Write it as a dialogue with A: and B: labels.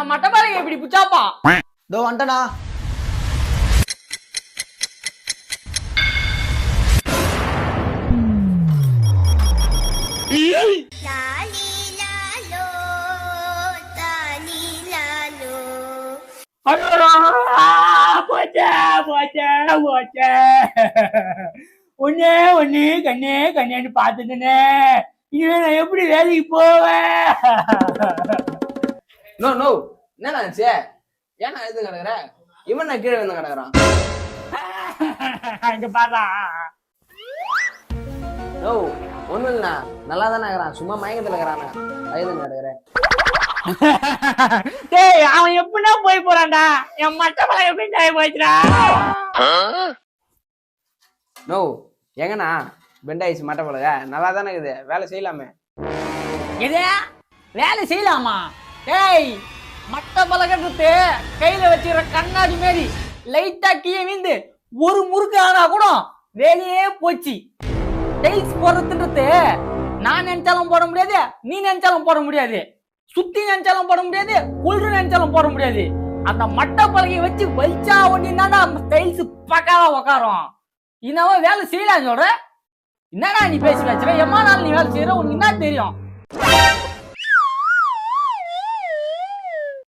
A: அந்த மட்டை பாருங்க இப்படி புச்சாப்பா.
B: இதோ வந்துட்டனா.
A: ஒண்ணு கண்ணே கண்ணேன்னு பாத்துட்டேனே. இனிமே நான் எப்படி வேலைக்கு போவேன்?
B: நோ நோ என்ன ஆச்சு? ஏன் நான் எழுந்து கிடக்குறேன்? இவன் நான் கீழே வந்து கிடக்குறான்.
A: இங்க பாரா.
B: நோ ஒண்ணும் இல்லண்ணா, நல்லா தானே இருக்கிறான், சும்மா மயக்கத்துல இருக்கிறான். எழுந்து கிடக்குறேன்.
A: டேய் அவன் எப்படின்னா போய் போறான்டா. என் மட்டை பழம் எப்படி ஆகி போச்சுடா.
B: நோ எங்கண்ணா பெண்ட் ஆயிடுச்சு மட்டை பழக? நல்லா தானே இருக்குது, வேலை செய்யலாமே.
A: எது வேலை செய்யலாமா? டேய் மட்டை பழகிறது கையில வச்சுக்கிற கண்ணாடி மாரி லைட்டா கீழே வீந்து ஒரு முறுக்கு ஆனா கூட வேலையே போச்சு. டைல்ஸ் போடுறதுன்றது நான் நினைச்சாலும் போட முடியாது, நீ நினைச்சாலும் போட முடியாது, சுத்தி நினைச்சாலும் போட முடியாது, குளிர் நினைச்சாலும் போட முடியாது. அந்த மட்டை பலகையை வச்சு வலிச்சா ஒன்னா டைல்ஸ் பக்காவா உக்காரும். இன்னவோ வேலை செய்யலாம் சொல்ற. என்னடா நீ பேசி வச்சுற? எம்மா நாள் நீ வேலை செய்யற, உனக்கு என்ன தெரியும்?